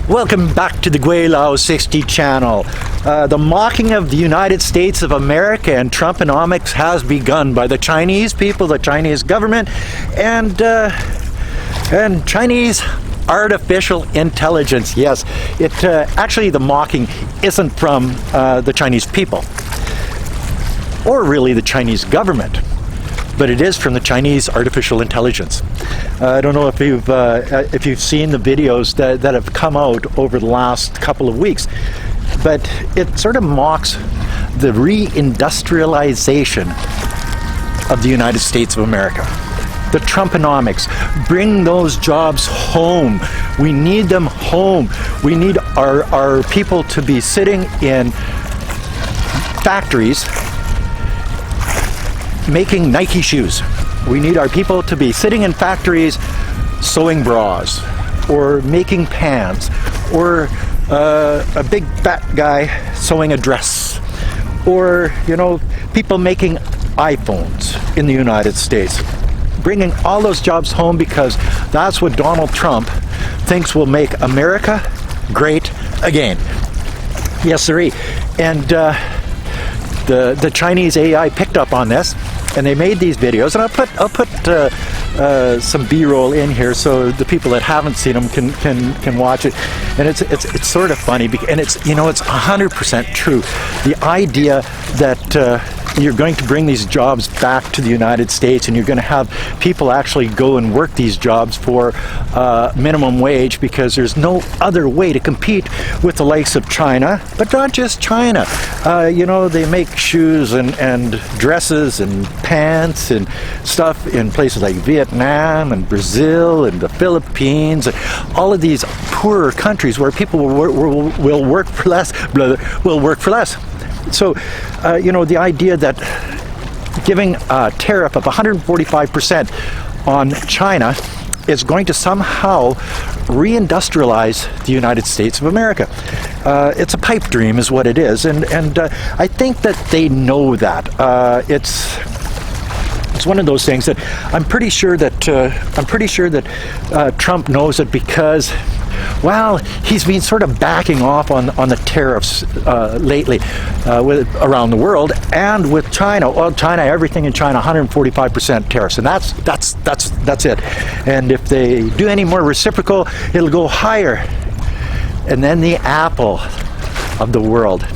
Welcome back to the Gweilo 60 channel. The mocking of the United States of America and Trumponomics has begun by the Chinese people, the Chinese government, and Chinese artificial intelligence. Yes, actually the mocking isn't from the Chinese people, or really the Chinese government, but it is from the Chinese artificial intelligence. I don't know if you've seen the videos that have come out over the last couple of weeks, but it sort of mocks the re-industrialization of the United States of America. The Trumponomics. Bring those jobs home. We need them home. We need our people to be sitting in factories making Nike shoes. We need our people to be sitting in factories sewing bras or making pants, or a big fat guy sewing a dress, or people making iPhones in the United States. Bringing all those jobs home, because that's what Donald Trump thinks will make America great again. Yes, sirree. And the Chinese AI picked up on this, and they made these videos, and I'll put some B-roll in here so the people that haven't seen them can watch it. And it's sort of funny, and it's 100% true. The idea that you're going to bring these jobs back to the United States, and you're going to have people actually go and work these jobs for minimum wage, because there's no other way to compete with the likes of China, but not just China. They make shoes and dresses and pants and stuff in places like Vietnam and Brazil and the Philippines, and all of these poorer countries where people will work for less. So, the idea that giving a tariff of 145% on China is going to somehow reindustrialize the United States of America. It's a pipe dream is what it is, and I think that they know that. It's one of those things that I'm pretty sure that Trump knows it, because, well, he's been sort of backing off on the tariffs lately around the world, and with China. Well, China, everything in China, 145% tariffs, and that's it. And if they do any more reciprocal, it'll go higher. And then the apple of the world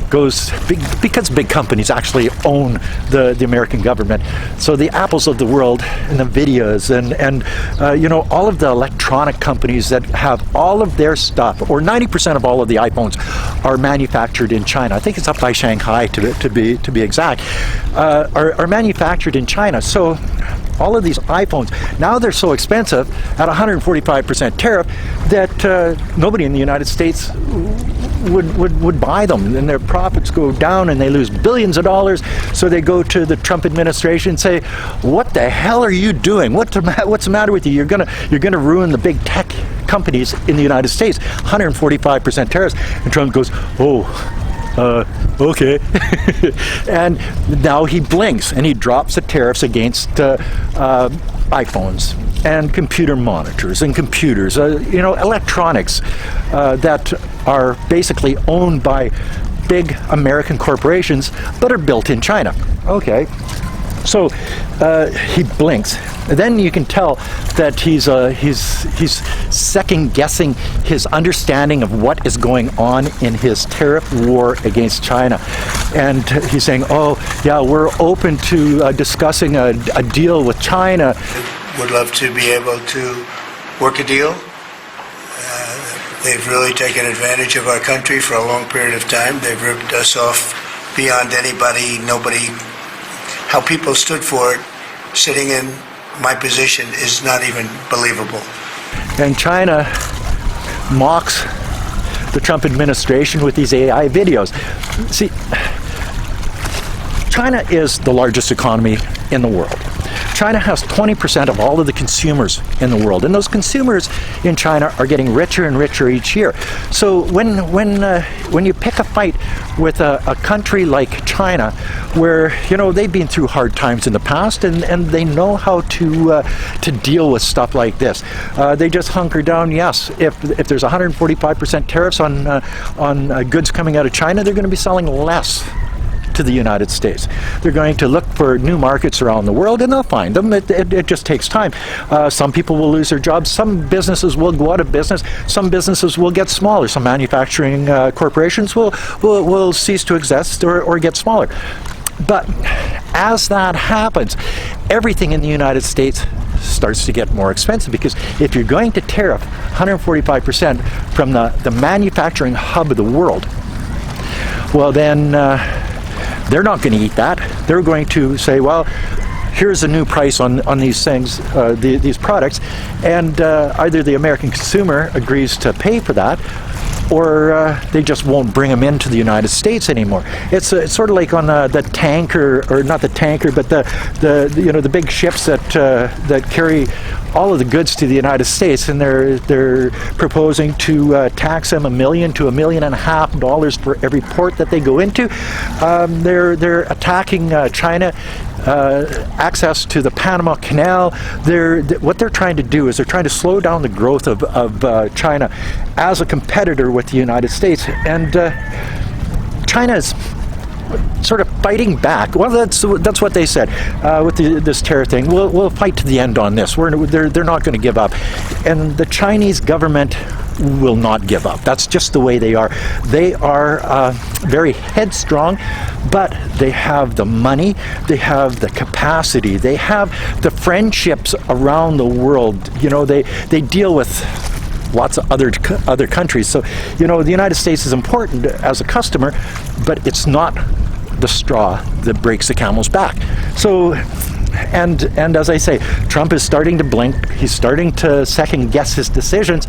goes big, because big companies actually own the American government. So the apples of the world, and the videos, and all of the electronic companies that have all of their stuff, or 90% of all of the iPhones, are manufactured in China. I think it's up by Shanghai to be exact. Are manufactured in China. So all of these iPhones, now they're so expensive at 145% tariff that nobody in the United States would buy them, and their profits go down, and they lose billions of dollars. So they go to the Trump administration and say, "What the hell are you doing? What's the matter with you? You're gonna ruin the big tech companies in the United States. 145% tariffs." And Trump goes, "Oh, okay." And now he blinks, and he drops the tariffs against iPhones and computer monitors and computers, electronics that are basically owned by big American corporations but are built in China. Okay. So he blinks. And then you can tell that he's second guessing his understanding of what is going on in his tariff war against China, and he's saying, "Oh yeah, we're open to discussing a deal with China." Would love to be able to work a deal. They've really taken advantage of our country for a long period of time. They've ripped us off beyond nobody. How people stood for it, sitting in my position, is not even believable. And China mocks the Trump administration with these AI videos. See, China is the largest economy in the world. China has 20% of all of the consumers in the world, and those consumers in China are getting richer and richer each year. So when you pick a fight with a country like China, where they've been through hard times in the past, and they know how to deal with stuff like this, they just hunker down. Yes, if there's 145% tariffs on goods coming out of China, they're going to be selling less to the United States. They're going to look for new markets around the world, and they'll find them. It just takes time. Some people will lose their jobs. Some businesses will go out of business. Some businesses will get smaller. Some manufacturing corporations will cease to exist or get smaller. But as that happens, everything in the United States starts to get more expensive, because if you're going to tariff 145% from the manufacturing hub of the world, well then they're not going to eat that. They're going to say, well, here's a new price on these things, these products, and either the American consumer agrees to pay for that, or they just won't bring them into the United States anymore. It's sort of like on the tanker, or not the tanker, but the big ships that carry all of the goods to the United States, and they're proposing to tax them $1 million to $1.5 million for every port that they go into. They're attacking China. Access to the Panama Canal. What they're trying to do is they're trying to slow down the growth of China as a competitor with the United States, and China's sort of fighting back. Well, that's what they said with this tariff thing. We'll fight to the end on this. They're not going to give up, and the Chinese government will not give up. That's just the way they are. They are very headstrong, but they have the money, they have the capacity, they have the friendships around the world. They deal with lots of other countries. So, the United States is important as a customer, but it's not the straw that breaks the camel's back. So, and as I say, Trump is starting to blink. He's starting to second guess his decisions,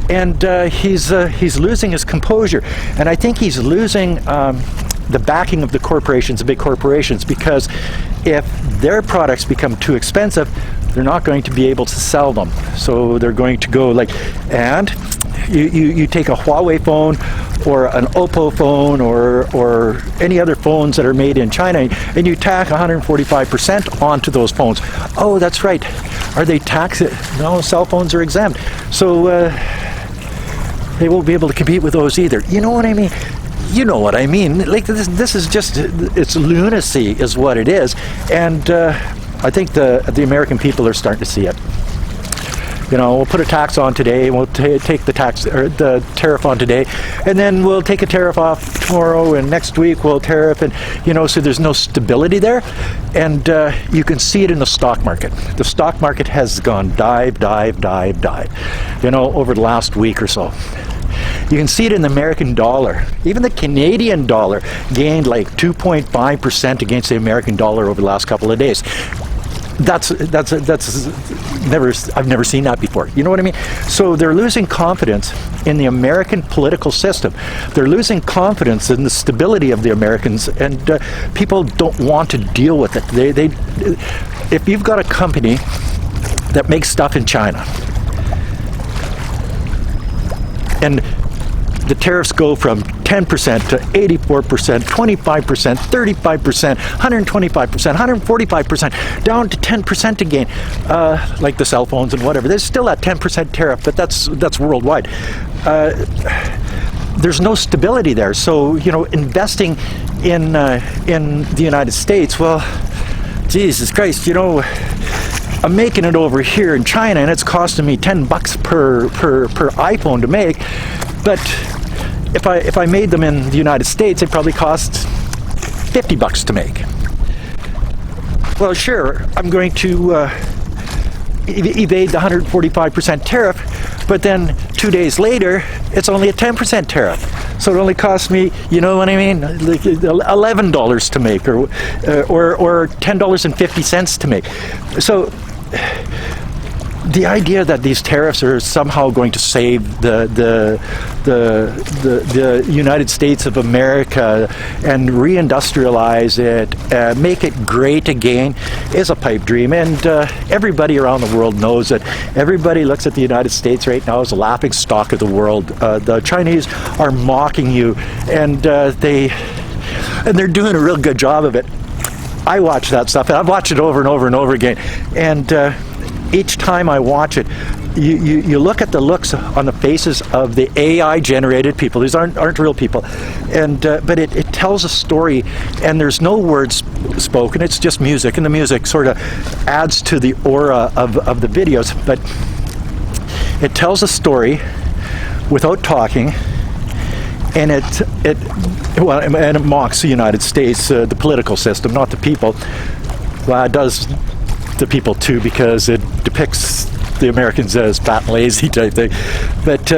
and he's losing his composure. And I think he's losing the backing of the corporations, the big corporations, because if their products become too expensive, they're not going to be able to sell them. So they're going to go and you take a Huawei phone or an Oppo phone or any other phones that are made in China, and you tack 145% onto those phones. Oh, that's right. Are they taxed? No, cell phones are exempt. So they won't be able to compete with those either. You know what I mean? You know what I mean. Like this is just, it's lunacy is what it is. And I think the American people are starting to see it. We'll put a tax on today, and we'll take the tax or the tariff on today, and then we'll take a tariff off tomorrow, and next week we'll tariff, and so there's no stability there, and you can see it in the stock market. The stock market has gone dive over the last week or so. You can see it in the American dollar. Even the Canadian dollar gained like 2.5% against the American dollar over the last couple of days. I've never seen that before. You know what I mean? So they're losing confidence in the American political system. They're losing confidence in the stability of the Americans, and people don't want to deal with it. If you've got a company that makes stuff in China, and the tariffs go from 10% to 84%, 25%, 35%, 125%, 145%, down to 10% again, like the cell phones and whatever. There's still that 10% tariff, but that's worldwide. There's no stability there. So, investing in the United States, well, Jesus Christ, I'm making it over here in China, and it's costing me $10 per iPhone to make. But if I made them in the United States, it probably costs $50 to make. Well, sure, I'm going to evade the 145% tariff, but then 2 days later, it's only a 10% tariff. So it only costs me, you know what I mean, like $11 to make, or $10.50 to make. So the idea that these tariffs are somehow going to save the United States of America and reindustrialize it, make it great again, is a pipe dream. And everybody around the world knows that. Everybody looks at the United States right now as a laughing stock of the world. The Chinese are mocking you, and they're doing a real good job of it. I watch that stuff, and I've watched it over and over and over again. And each time I watch it, you look at the looks on the faces of the AI-generated people. These aren't real people, and but it tells a story, and there's no words spoken. It's just music, and the music sort of adds to the aura of the videos. But it tells a story without talking. And it mocks the United States, the political system, not the people. Well, it does the people too, because it depicts the Americans as fat and lazy type thing. But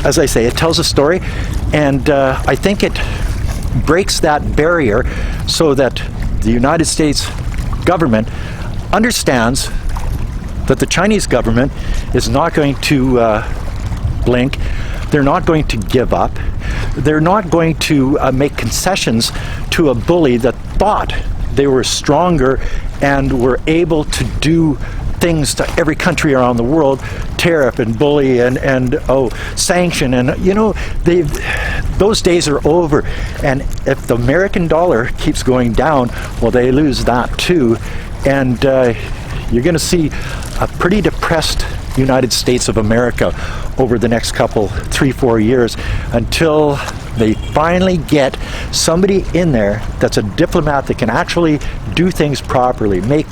as I say, it tells a story, and I think it breaks that barrier so that the United States government understands that the Chinese government is not going to blink. They're not going to give up. They're not going to make concessions to a bully that thought they were stronger and were able to do things to every country around the world, tariff and bully and sanction, and those days are over. And if the American dollar keeps going down, well, they lose that too, and you're going to see a pretty depressed United States of America over the next 3-4 years, until they finally get somebody in there that's a diplomat that can actually do things properly, make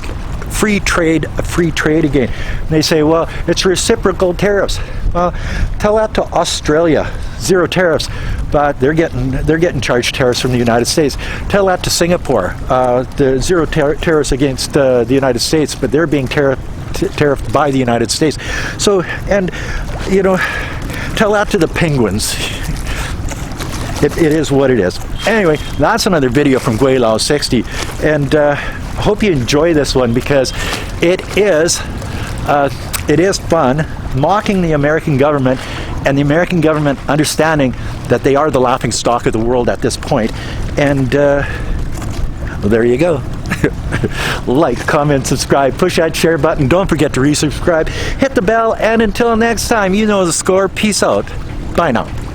free trade a free trade again. And they say, well, it's reciprocal tariffs. Well, tell that to Australia, 0 tariffs, but they're getting charged tariffs from the United States. Tell that to Singapore, the 0 tariffs against the United States, but they're being tariffed by the United States. So, and tell that to the penguins. It is what it is. Anyway, that's another video from Gweilo 60, and hope you enjoy this one, because it is fun, mocking the American government, and the American government understanding that they are the laughing stock of the world at this point. And well, there you go. Like, comment, subscribe, push that share button. Don't forget to resubscribe, hit the bell, and until next time, you know the score. Peace out. Bye now.